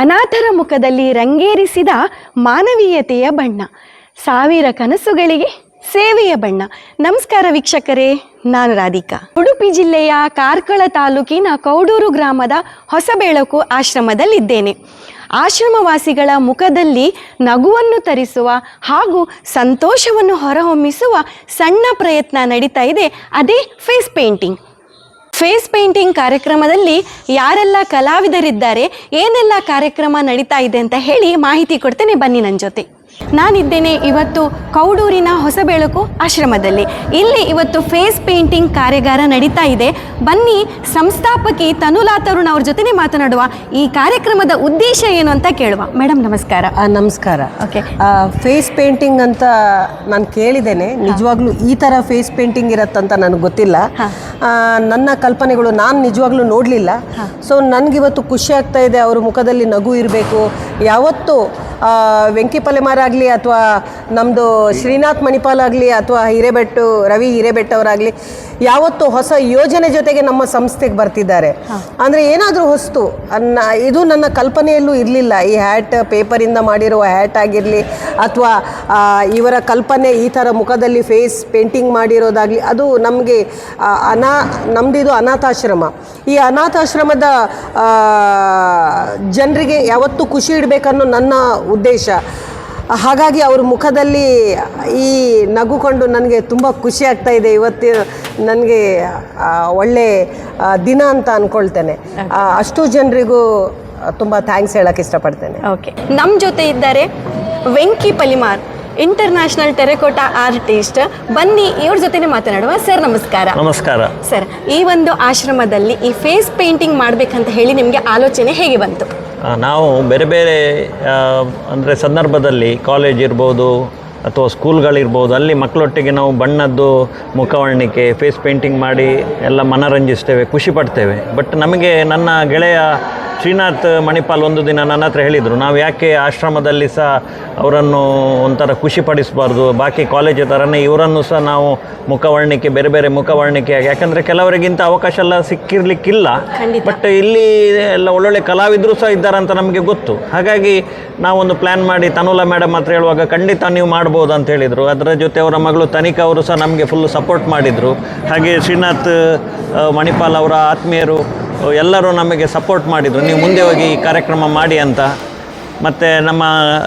ಅನಾಥರ ಮುಖದಲ್ಲಿ ರಂಗೇರಿಸಿದ ಮಾನವೀಯತೆಯ ಬಣ್ಣ, ಸಾವಿರ ಕನಸುಗಳಿಗೆ ಸೇವೆಯ ಬಣ್ಣ. ನಮಸ್ಕಾರ ವೀಕ್ಷಕರೇ, ನಾನು ರಾಧಿಕಾ. ಉಡುಪಿ ಜಿಲ್ಲೆಯ ಕಾರ್ಕಳ ತಾಲೂಕಿನ ಕೌಡೂರು ಗ್ರಾಮದ ಹೊಸಬೆಳಕು ಆಶ್ರಮದಲ್ಲಿದ್ದೇನೆ. ಆಶ್ರಮವಾಸಿಗಳ ಮುಖದಲ್ಲಿ ನಗುವನ್ನು ತರಿಸುವ ಹಾಗೂ ಸಂತೋಷವನ್ನು ಹೊರಹೊಮ್ಮಿಸುವ ಸಣ್ಣ ಪ್ರಯತ್ನ ನಡೀತಾ ಇದೆ, ಅದೇ ಫೇಸ್ ಪೇಂಟಿಂಗ್. ಫೇಸ್ ಪೇಂಟಿಂಗ್ ಕಾರ್ಯಕ್ರಮದಲ್ಲಿ ಯಾರೆಲ್ಲ ಕಲಾವಿದರಿದ್ದಾರೆ, ಏನೆಲ್ಲ ಕಾರ್ಯಕ್ರಮ ನಡೀತಾ ಇದೆ ಅಂತ ಹೇಳಿ ಮಾಹಿತಿ ಕೊಡ್ತೇನೆ, ಬನ್ನಿ ನನ್ನ ಜೊತೆ. ನಾನಿದ್ದೇನೆ ಇವತ್ತು ಕೌಡೂರಿನ ಹೊಸಬೆಳಕು ಆಶ್ರಮದಲ್ಲಿ. ಇಲ್ಲಿ ಇವತ್ತು ಫೇಸ್ ಪೇಂಟಿಂಗ್ ಕಾರ್ಯಾಗಾರ ನಡೀತಾ ಇದೆ. ಬನ್ನಿ ಸಂಸ್ಥಾಪಕಿ ತನುಲಾ ತರುಣ್ ಅವ್ರ ಜೊತೆನೆ ಮಾತನಾಡುವ. ಈ ಕಾರ್ಯಕ್ರಮದ ಉದ್ದೇಶ ಏನು ಅಂತ ಕೇಳುವ. ಮೇಡಮ್ ನಮಸ್ಕಾರ. ನಮಸ್ಕಾರ. ಓಕೆ, ಫೇಸ್ ಪೇಂಟಿಂಗ್ ಅಂತ ನಾನು ಕೇಳಿದ್ದೇನೆ. ನಿಜವಾಗ್ಲೂ ಈ ಥರ ಫೇಸ್ ಪೇಂಟಿಂಗ್ ಇರತ್ತಂತ ನನಗೆ ಗೊತ್ತಿಲ್ಲ. ನನ್ನ ಕಲ್ಪನೆಗಳು ನಾನು ನಿಜವಾಗ್ಲೂ ನೋಡಲಿಲ್ಲ. ಸೊ ನನಗಿವತ್ತು ಖುಷಿ ಆಗ್ತಾ ಇದೆ. ಅವ್ರ ಮುಖದಲ್ಲಿ ನಗು ಇರಬೇಕು. ಯಾವತ್ತೂ ವೆಂಕಿ ಪಲೆಮಾರ್ ಆಗಲಿ ಅಥವಾ ನಮ್ಮದು ಶ್ರೀನಾಥ್ ಮಣಿಪಾಲ್ ಆಗಲಿ ಅಥವಾ ರವಿ ಹಿರೇಬೆಟ್ಟು ಅವರಾಗಲಿ ಯಾವತ್ತೂ ಹೊಸ ಯೋಜನೆ ಜೊತೆಗೆ ನಮ್ಮ ಸಂಸ್ಥೆಗೆ ಬರ್ತಿದ್ದಾರೆ. ಅಂದರೆ ಏನಾದರೂ ಹೊಸ್ತು ಇದು ನನ್ನ ಕಲ್ಪನೆಯಲ್ಲೂ ಇರಲಿಲ್ಲ. ಈ ಹ್ಯಾಟ್ ಪೇಪರಿಂದ ಮಾಡಿರುವ ಹ್ಯಾಟ್ ಆಗಿರಲಿ ಅಥವಾ ಇವರ ಕಲ್ಪನೆ ಈ ಥರ ಮುಖದಲ್ಲಿ ಫೇಸ್ ಪೇಂಟಿಂಗ್ ಮಾಡಿರೋದಾಗಲಿ, ಅದು ನಮಗೆ ನಮ್ಮದಿದು ಅನಾಥಾಶ್ರಮ. ಈ ಅನಾಥಾಶ್ರಮದ ಜನರಿಗೆ ಯಾವತ್ತೂ ಖುಷಿ ಇಡಬೇಕನ್ನೋ ನನ್ನ ಉದ್ದೇಶ. ಹಾಗಾಗಿ ಅವ್ರ ಮುಖದಲ್ಲಿ ಈ ನಗುಕೊಂಡು ನನಗೆ ತುಂಬ ಖುಷಿ ಆಗ್ತಾ ಇದೆ. ಇವತ್ತು ನನಗೆ ಒಳ್ಳೆ ದಿನ ಅಂತ ಅಂದ್ಕೊಳ್ತೇನೆ. ಅಷ್ಟು ಜನರಿಗೂ ತುಂಬ ಥ್ಯಾಂಕ್ಸ್ ಹೇಳೋಕ್ಕೆ ಇಷ್ಟಪಡ್ತೇನೆ. ಓಕೆ, ನಮ್ಮ ಜೊತೆ ಇದ್ದಾರೆ Venky Palimar, international terracotta artist. ಬನ್ನಿ ಇವ್ರ ಜೊತೆನೆ ಮಾತನಾಡುವ. ಸರ್ ನಮಸ್ಕಾರ. ನಮಸ್ಕಾರ ಸರ್. ಈ ಒಂದು ಆಶ್ರಮದಲ್ಲಿ ಈ ಫೇಸ್ ಪೇಂಟಿಂಗ್ ಮಾಡಬೇಕಂತ ಹೇಳಿ ನಿಮಗೆ ಆಲೋಚನೆ ಹೇಗೆ ಬಂತು? ನಾವು ಬೇರೆ ಬೇರೆ ಅಂದರೆ ಸಂದರ್ಭದಲ್ಲಿ ಕಾಲೇಜ್ ಇರ್ಬೋದು ಅಥವಾ ಸ್ಕೂಲ್ಗಳಿರ್ಬೋದು, ಅಲ್ಲಿ ಮಕ್ಕಳೊಟ್ಟಿಗೆ ನಾವು ಬಣ್ಣದ್ದು ಮುಖವರ್ಣಿಕೆ ಫೇಸ್ ಪೇಂಟಿಂಗ್ ಮಾಡಿ ಎಲ್ಲ ಮನರಂಜಿಸ್ತೇವೆ, ಖುಷಿ ಪಡ್ತೇವೆ. ಬಟ್ ನಮಗೆ ನನ್ನ ಗೆಳೆಯ ಶ್ರೀನಾಥ್ ಮಣಿಪಾಲ್ ಒಂದು ದಿನ ನನ್ನ ಹತ್ರ ಹೇಳಿದರು, ನಾವು ಯಾಕೆ ಆಶ್ರಮದಲ್ಲಿ ಸಹ ಅವರನ್ನು ಒಂಥರ ಖುಷಿಪಡಿಸಬಾರ್ದು, ಬಾಕಿ ಕಾಲೇಜ್ ಥರನೇ ಇವರನ್ನು ಸಹ ನಾವು ಮುಖವರ್ಣಿಕೆ ಬೇರೆ ಬೇರೆ ಮುಖವರ್ಣಿಕೆ, ಯಾಕಂದರೆ ಕೆಲವರಿಗಿಂತ ಅವಕಾಶ ಎಲ್ಲ ಸಿಕ್ಕಿರಲಿಕ್ಕಿಲ್ಲ. ಬಟ್ ಇಲ್ಲಿ ಎಲ್ಲ ಒಳ್ಳೊಳ್ಳೆ ಕಲಾವಿದರು ಸಹ ಇದ್ದಾರೆ ಅಂತ ನಮಗೆ ಗೊತ್ತು. ಹಾಗಾಗಿ ನಾವೊಂದು ಪ್ಲ್ಯಾನ್ ಮಾಡಿ ತನುಲಾ ಮೇಡಮ್ ಹತ್ರ ಹೇಳುವಾಗ ಖಂಡಿತ ನೀವು ಮಾಡ್ಬೋದು ಅಂತ ಹೇಳಿದರು. ಅದರ ಜೊತೆ ಅವರ ಮಗಳು ತನಿಕಾ ಅವರು ಸಹ ನಮಗೆ ಫುಲ್ಲು ಸಪೋರ್ಟ್ ಮಾಡಿದರು. ಹಾಗೆ ಶ್ರೀನಾಥ್ ಮಣಿಪಾಲ್ ಅವರ ಆತ್ಮೀಯರು ಎಲ್ಲರೂ ನಮಗೆ ಸಪೋರ್ಟ್ ಮಾಡಿದರು, ನೀವು ಮುಂದೆ ಹೋಗಿ ಈ ಕಾರ್ಯಕ್ರಮ ಮಾಡಿ ಅಂತ. ಮತ್ತು ನಮ್ಮ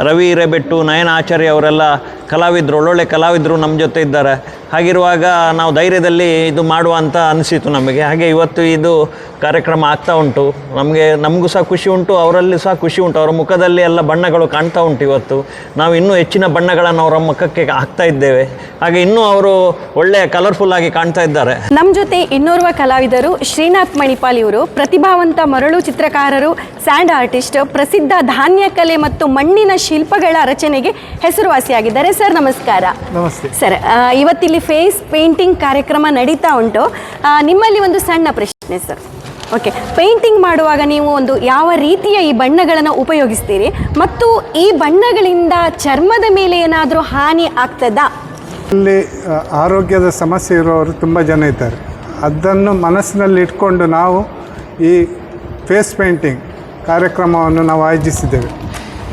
ರವಿ ಹಿರೇಬೆಟ್ಟು, ನಯನ ಆಚಾರ್ಯ ಅವರೆಲ್ಲ ಕಲಾವಿದರು, ಒಳ್ಳೊಳ್ಳೆ ಕಲಾವಿದರು ನಮ್ಮ ಜೊತೆ ಇದ್ದಾರೆ. ಹಾಗಿರುವಾಗ ನಾವು ಧೈರ್ಯದಲ್ಲಿ ಇದು ಮಾಡುವ ಅಂತ ಅನಿಸಿತು ನಮಗೆ. ಹಾಗೆ ಇವತ್ತು ಇದು ಕಾರ್ಯಕ್ರಮ ಆಗ್ತಾ ಉಂಟು. ನಮಗೂ ಸಹ ಖುಷಿ ಉಂಟು, ಅವರಲ್ಲಿ ಸಹ ಖುಷಿ ಉಂಟು. ಅವರ ಮುಖದಲ್ಲಿ ಎಲ್ಲ ಬಣ್ಣಗಳು ಕಾಣ್ತಾ ಉಂಟು. ಇವತ್ತು ನಾವು ಇನ್ನೂ ಹೆಚ್ಚಿನ ಬಣ್ಣಗಳನ್ನು ಅವರ ಮುಖಕ್ಕೆ ಹಾಕ್ತಾ ಇದ್ದೇವೆ. ಹಾಗೆ ಇನ್ನೂ ಅವರು ಒಳ್ಳೆಯ ಕಲರ್ಫುಲ್ ಆಗಿ ಕಾಣ್ತಾ ಇದ್ದಾರೆ. ನಮ್ಮ ಜೊತೆ ಇನ್ನೋರ್ವ ಕಲಾವಿದರು ಶ್ರೀನಾಥ್ ಮಣಿಪಾಲ್. ಇವರು ಪ್ರತಿಭಾವಂತ ಮರಳು ಚಿತ್ರಕಾರರು, ಸ್ಯಾಂಡ್ ಆರ್ಟಿಸ್ಟ್, ಪ್ರಸಿದ್ಧ ಧಾನ್ಯ ಕಲೆ ಮತ್ತು ಮಣ್ಣಿನ ಶಿಲ್ಪಗಳ ರಚನೆಗೆ ಹೆಸರುವಾಸಿಯಾಗಿದ್ದಾರೆ. ಸರ್ ನಮಸ್ಕಾರ. ನಮಸ್ತೆ ಸರ್. ಇವತ್ತಿಲ್ಲಿ ಫೇಸ್ ಪೇಂಟಿಂಗ್ ಕಾರ್ಯಕ್ರಮ ನಡೀತಾ ಉಂಟು. ನಿಮ್ಮಲ್ಲಿ ಒಂದು ಸಣ್ಣ ಪ್ರಶ್ನೆ ಸರ್. ಓಕೆ, ಪೇಂಟಿಂಗ್ ಮಾಡುವಾಗ ನೀವು ಒಂದು ಯಾವ ರೀತಿಯ ಈ ಬಣ್ಣಗಳನ್ನು ಉಪಯೋಗಿಸ್ತೀರಿ ಮತ್ತು ಈ ಬಣ್ಣಗಳಿಂದ ಚರ್ಮದ ಮೇಲೆ ಏನಾದರೂ ಹಾನಿ ಆಗ್ತದಾ? ಇಲ್ಲಿ ಆರೋಗ್ಯದ ಸಮಸ್ಯೆ ಇರುವವರು ತುಂಬ ಜನ ಇದ್ದಾರೆ. ಅದನ್ನು ಮನಸ್ಸಿನಲ್ಲಿ ಇಟ್ಕೊಂಡು ನಾವು ಈ ಫೇಸ್ ಪೇಂಟಿಂಗ್ ಕಾರ್ಯಕ್ರಮವನ್ನು ನಾವು ಆಯೋಜಿಸಿದ್ದೇವೆ.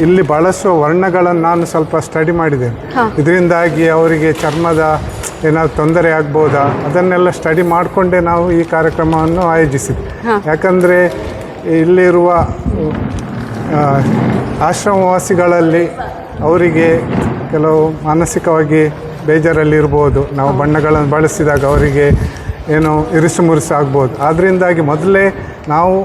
ಇಲ್ಲಿ ಬಳಸುವ ವರ್ಣಗಳನ್ನು ನಾನು ಸ್ವಲ್ಪ ಸ್ಟಡಿ ಮಾಡಿದ್ದೇನೆ. ಇದರಿಂದಾಗಿ ಅವರಿಗೆ ಚರ್ಮದ ಏನಾದರೂ ತೊಂದರೆ ಆಗ್ಬೋದಾ ಅದನ್ನೆಲ್ಲ ಸ್ಟಡಿ ಮಾಡಿಕೊಂಡೇ ನಾವು ಈ ಕಾರ್ಯಕ್ರಮವನ್ನು ಆಯೋಜಿಸಿದ್ವಿ. ಯಾಕಂದರೆ ಇಲ್ಲಿರುವ ಆಶ್ರಮವಾಸಿಗಳಲ್ಲಿ ಅವರಿಗೆ ಕೆಲವು ಮಾನಸಿಕವಾಗಿ ಬೇಜಾರಲ್ಲಿರ್ಬೋದು. ನಾವು ಬಣ್ಣಗಳನ್ನು ಬಳಸಿದಾಗ ಅವರಿಗೆ ಏನೋ ಇರಿಸು ಮುರಿಸು ಆಗ್ಬೋದು. ಅದರಿಂದಾಗಿ ಮೊದಲೇ ನಾವು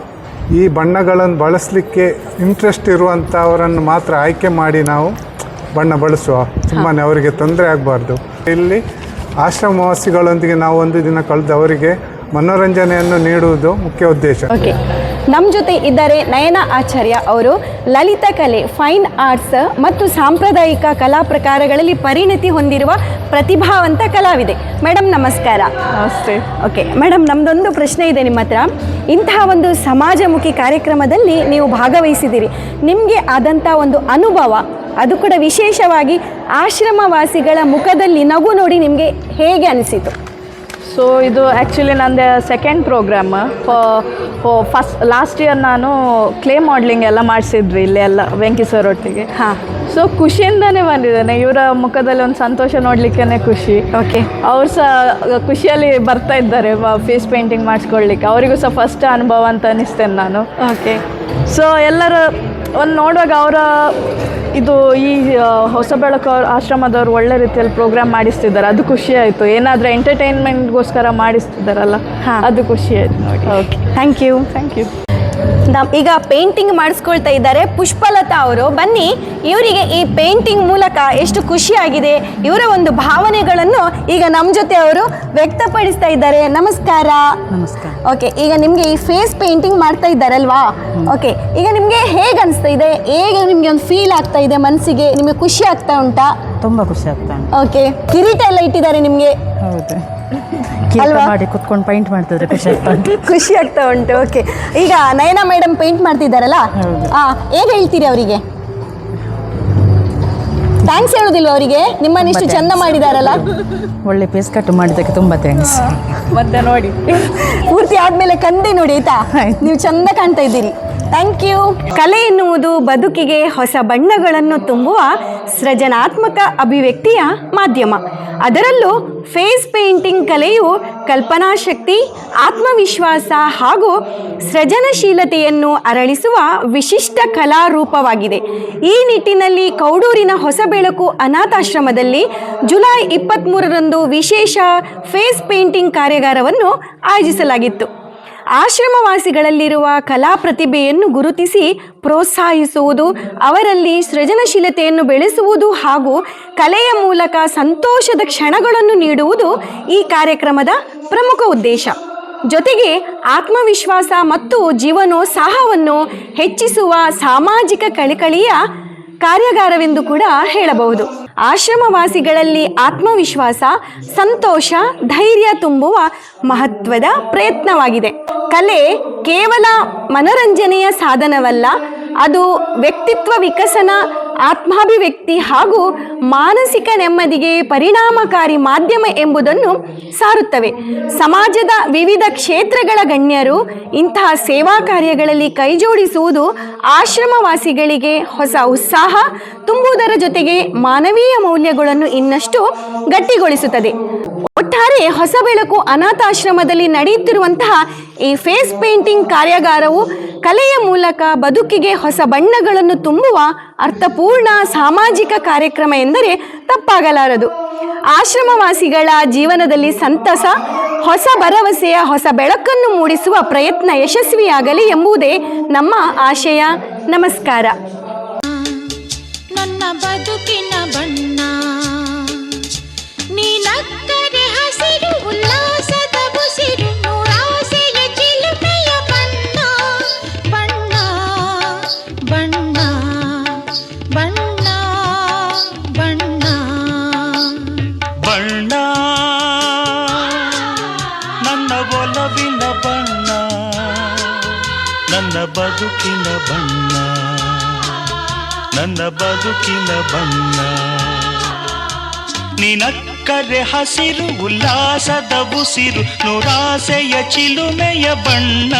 ಈ ಬಣ್ಣಗಳನ್ನು ಬಳಸಲಿಕ್ಕೆ ಇಂಟ್ರೆಸ್ಟ್ ಇರುವಂಥವರನ್ನು ಮಾತ್ರ ಆಯ್ಕೆ ಮಾಡಿ ನಾವು ಬಣ್ಣ ಬಳಸುವ, ಸುಮ್ಮನೆ ಅವರಿಗೆ ತೊಂದರೆ ಆಗಬಾರ್ದು. ಇಲ್ಲಿ ಆಶ್ರಮವಾಸಿಗಳೊಂದಿಗೆ ನಾವು ಒಂದು ದಿನ ಕಳೆದು ಅವರಿಗೆ ಮನೋರಂಜನೆಯನ್ನು ನೀಡುವುದು ಮುಖ್ಯ ಉದ್ದೇಶ. ಓಕೆ, ನಮ್ಮ ಜೊತೆ ಇದ್ದಾರೆ ನಯನ ಆಚಾರ್ಯ. ಅವರು ಲಲಿತ ಕಲೆ, ಫೈನ್ ಆರ್ಟ್ಸ್ ಮತ್ತು ಸಾಂಪ್ರದಾಯಿಕ ಕಲಾ ಪ್ರಕಾರಗಳಲ್ಲಿ ಪರಿಣತಿ ಹೊಂದಿರುವ ಪ್ರತಿಭಾವಂತ ಕಲಾವಿದೆ. ಮೇಡಮ್ ನಮಸ್ಕಾರ. ನಮಸ್ತೆ. ಓಕೆ ಮೇಡಮ್, ನಮ್ಮದೊಂದು ಪ್ರಶ್ನೆ ಇದೆ ನಿಮ್ಮ ಹತ್ರ. ಇಂತಹ ಒಂದು ಸಮಾಜಮುಖಿ ಕಾರ್ಯಕ್ರಮದಲ್ಲಿ ನೀವು ಭಾಗವಹಿಸಿದ್ದೀರಿ. ನಿಮಗೆ ಆದಂಥ ಒಂದು ಅನುಭವ, ಅದು ಕೂಡ ವಿಶೇಷವಾಗಿ ಆಶ್ರಮವಾಸಿಗಳ ಮುಖದಲ್ಲಿ ನಗು ನೋಡಿ ನಿಮಗೆ ಹೇಗೆ ಅನಿಸಿತು? ಸೊ ಇದು ಆ್ಯಕ್ಚುಲಿ ನಂದು ಸೆಕೆಂಡ್ ಪ್ರೋಗ್ರಾಮ್. ಲಾಸ್ಟ್ ಇಯರ್ ನಾನು ಕ್ಲೇ ಮಾಡ್ಲಿಂಗ್ ಎಲ್ಲ ಮಾಡಿಸಿದ್ವಿ ಇಲ್ಲೇ ಎಲ್ಲ ವೆಂಕಿ ಸರ್ ಒಟ್ಟಿಗೆ. ಹಾಂ. ಸೊ ಖುಷಿಯಿಂದನೇ ಬಂದಿದ್ದೇನೆ. ಇವರ ಮುಖದಲ್ಲಿ ಒಂದು ಸಂತೋಷ ನೋಡಲಿಕ್ಕೇ ಖುಷಿ. ಓಕೆ. ಅವ್ರು ಸಹ ಖುಷಿಯಲ್ಲಿ ಬರ್ತಾ ಇದ್ದಾರೆ ಫೇಸ್ ಪೇಂಟಿಂಗ್ ಮಾಡಿಸ್ಕೊಳ್ಲಿಕ್ಕೆ. ಅವರಿಗೂ ಸಹ ಫಸ್ಟ್ ಅನುಭವ ಅಂತ ಅನ್ನಿಸ್ತೇನೆ ನಾನು. ಓಕೆ. ಸೊ ಎಲ್ಲರೂ ಒಂದು ನೋಡುವಾಗ ಅವರ ಇದು ಈ ಹೊಸ ಬೆಳಕು ಆಶ್ರಮದವ್ರು ಒಳ್ಳೆ ರೀತಿಯಲ್ಲಿ ಪ್ರೋಗ್ರಾಮ್ ಮಾಡಿಸ್ತಿದ್ದಾರೆ, ಅದು ಖುಷಿ ಆಯಿತು. ಏನಾದರೂ ಎಂಟರ್ಟೈನ್ಮೆಂಟ್ಗೋಸ್ಕರ ಮಾಡಿಸ್ತಿದ್ದಾರಲ್ಲ, ಅದು ಖುಷಿ ಆಯಿತು ನೋಡಿ. Okay, thank you. Thank you. ಈಗ ಪೇಂಟಿಂಗ್ ಮಾಡಿಸ್ಕೊಳ್ತಾ ಇದ್ದಾರೆ ಪುಷ್ಪಲತಾ ಅವರು. ಬನ್ನಿ, ಇವರಿಗೆ ಈ ಪೇಂಟಿಂಗ್ ಮೂಲಕ ಎಷ್ಟು ಖುಷಿಯಾಗಿದೆ, ಇವರ ಒಂದು ಭಾವನೆಗಳನ್ನು ಈಗ ನಮ್ಮ ಜೊತೆ ಅವರು ವ್ಯಕ್ತಪಡಿಸ್ತಾ ಇದ್ದಾರೆ. ನಮಸ್ಕಾರ. ನಮಸ್ಕಾರ. ಓಕೆ, ಈಗ ನಿಮಗೆ ಈ ಫೇಸ್ ಪೇಂಟಿಂಗ್ ಮಾಡ್ತಾ ಇದ್ದಾರಲ್ವಾ? ಓಕೆ, ಈಗ ನಿಮಗೆ ಹೇಗೆ ಅನಿಸ್ತಾ ಇದೆ? ಹೇಗೆ ನಿಮಗೆ ಒಂದು ಫೀಲ್ ಆಗ್ತಾ ಇದೆ ಮನಸ್ಸಿಗೆ? ನಿಮಗೆ ಖುಷಿ ಆಗ್ತಾ ಉಂಟಾ? ತುಂಬ ಖುಷಿ ಆಗ್ತಾ ಉಂಟು. ಓಕೆ, ಕಿರೀಟ ಎಲ್ಲ ಇಟ್ಟಿದ್ದಾರೆ ನಿಮಗೆ ಹೌದು, ಕಿರೀಟ ಮಾಡಿ ಕುತ್ಕೊಂಡು ಪೇಂಟ್ ಮಾಡ್ತಿದ್ರೆ ಖುಷಿ ಆಗ್ತಾ ಉಂಟು. ಖುಷಿ ಆಗ್ತಾ ಉಂಟು. ಓಕೆ, ಈಗ ನಯನಾ ಮೇಡಮ್ ಪೇಂಟ್ ಮಾಡ್ತಿದ್ದಾರಲ್ಲ, ಹೇಗೆ ಹೇಳ್ತೀರಿ ಅವರಿಗೆ? ಥ್ಯಾಂಕ್ಸ್ ಹೇಳೋದಿಲ್ವ ಅವರಿಗೆ? ನಿಮ್ಮನ್ನಿಷ್ಟು ಚಂದ ಮಾಡಿದಾರಲ್ಲ. ಒಳ್ಳೆ ಪೇಸ್ ಕಟ್ ಮಾಡಿದ್ದಕ್ಕೆ ತುಂಬ ಥ್ಯಾಂಕ್ಸ್. ಮತ್ತೆ ನೋಡಿ, ಪೂರ್ತಿ ಆದ್ಮೇಲೆ ಕಂದೆ ನೋಡಿ ಆಯ್ತಾ, ನೀವು ಚಂದ ಕಾಣ್ತಾ ಇದ್ದೀರಿ. Thank you. ಕಲೆ ಎನ್ನುವುದು ಬದುಕಿಗೆ ಹೊಸ ಬಣ್ಣಗಳನ್ನು ತುಂಬುವ ಸೃಜನಾತ್ಮಕ ಅಭಿವ್ಯಕ್ತಿಯ ಮಾಧ್ಯಮ. ಅದರಲ್ಲೂ ಫೇಸ್ ಪೇಂಟಿಂಗ್ ಕಲೆಯು ಕಲ್ಪನಾ ಶಕ್ತಿ, ಆತ್ಮವಿಶ್ವಾಸ ಹಾಗೂ ಸೃಜನಶೀಲತೆಯನ್ನು ಅರಳಿಸುವ ವಿಶಿಷ್ಟ ಕಲಾರೂಪವಾಗಿದೆ. ಈ ನಿಟ್ಟಿನಲ್ಲಿ ಕೌಡೂರಿನ ಹೊಸಬೆಳಕು ಅನಾಥಾಶ್ರಮದಲ್ಲಿ ಜುಲೈ 23ರಂದು ವಿಶೇಷ ಫೇಸ್ ಪೇಂಟಿಂಗ್ ಕಾರ್ಯಾಗಾರವನ್ನು ಆಯೋಜಿಸಲಾಗಿತ್ತು. ಆಶ್ರಮವಾಸಿಗಳಲ್ಲಿರುವ ಕಲಾ ಪ್ರತಿಭೆಯನ್ನು ಗುರುತಿಸಿ ಪ್ರೋತ್ಸಾಹಿಸುವುದು, ಅವರಲ್ಲಿ ಸೃಜನಶೀಲತೆಯನ್ನು ಬೆಳೆಸುವುದು ಹಾಗೂ ಕಲೆಯ ಮೂಲಕ ಸಂತೋಷದ ಕ್ಷಣಗಳನ್ನು ನೀಡುವುದು ಈ ಕಾರ್ಯಕ್ರಮದ ಪ್ರಮುಖ ಉದ್ದೇಶ. ಜೊತೆಗೆ ಆತ್ಮವಿಶ್ವಾಸ ಮತ್ತು ಜೀವನೋತ್ಸಾಹವನ್ನು ಹೆಚ್ಚಿಸುವ ಸಾಮಾಜಿಕ ಕಳಕಳಿಯ ಕಾರ್ಯಾಗಾರವೆಂದು ಕೂಡ ಹೇಳಬಹುದು. ಆಶ್ರಮವಾಸಿಗಳಲ್ಲಿ ಆತ್ಮವಿಶ್ವಾಸ, ಸಂತೋಷ, ಧೈರ್ಯ ತುಂಬುವ ಮಹತ್ವದ ಪ್ರಯತ್ನವಾಗಿದೆ. ಕಲೆ ಕೇವಲ ಮನರಂಜನೆಯ ಸಾಧನವಲ್ಲ, ಅದು ವ್ಯಕ್ತಿತ್ವ ವಿಕಸನ, ಆತ್ಮಾಭಿವ್ಯಕ್ತಿ ಹಾಗೂ ಮಾನಸಿಕ ನೆಮ್ಮದಿಗೆ ಪರಿಣಾಮಕಾರಿ ಮಾಧ್ಯಮ ಎಂಬುದನ್ನು ಸಾರುತ್ತವೆ. ಸಮಾಜದ ವಿವಿಧ ಕ್ಷೇತ್ರಗಳ ಗಣ್ಯರು ಇಂತಹ ಸೇವಾ ಕಾರ್ಯಗಳಲ್ಲಿ ಕೈಜೋಡಿಸುವುದು ಆಶ್ರಮವಾಸಿಗಳಿಗೆ ಹೊಸ ಉತ್ಸಾಹ ತುಂಬುವುದರ ಜೊತೆಗೆ ಮಾನವೀಯ ಮೌಲ್ಯಗಳನ್ನು ಇನ್ನಷ್ಟು ಗಟ್ಟಿಗೊಳಿಸುತ್ತದೆ. ಒಟ್ಟಾರೆ ಹೊಸಬೆಳಕು ಅನಾಥಾಶ್ರಮದಲ್ಲಿ ನಡೆಯುತ್ತಿರುವಂತಹ ಈ ಫೇಸ್ ಪೇಂಟಿಂಗ್ ಕಾರ್ಯಾಗಾರವು ಕಲೆಯ ಮೂಲಕ ಬದುಕಿಗೆ ಹೊಸ ಬಣ್ಣಗಳನ್ನು ತುಂಬುವ ಅರ್ಥಪೂರ್ಣ ಸಾಮಾಜಿಕ ಕಾರ್ಯಕ್ರಮ ಎಂದರೆ ತಪ್ಪಾಗಲಾರದು. ಆಶ್ರಮವಾಸಿಗಳ ಜೀವನದಲ್ಲಿ ಸಂತಸ, ಹೊಸ ಭರವಸೆಯ ಹೊಸ ಬೆಳಕನ್ನು ಮೂಡಿಸುವ ಪ್ರಯತ್ನ ಯಶಸ್ವಿಯಾಗಲಿ ಎಂಬುದೇ ನಮ್ಮ ಆಶಯ. ನಮಸ್ಕಾರ. ನನ್ನ ಬದುಕಿನ ಬಣ್ಣ ನೀನಕ್ಕರೆ ಹಸಿರು ಉಲ್ಲಾಸದ ಬುಸಿರು ನೂರಾಸೆಯ ಚಿಲುಮೆಯ ಬಣ್ಣ ಬಣ್ಣ ಬಣ್ಣ ಬಣ್ಣ ಬಣ್ಣ ಬಣ್ಣ ನನ್ನ ಒಲವಿನ ಬಣ್ಣ ನನ್ನ ಬದುಕಿನ ಬಣ್ಣ ನನ್ನ ಬದುಕಿನ ಬಣ್ಣ ನಿನಕ್ಕರೆ ಹಸಿರು ಉಲ್ಲಾಸದ ಬುಸಿರು ನೂರಾಸೆಯ ಚಿಲುಮೆಯ ಬಣ್ಣ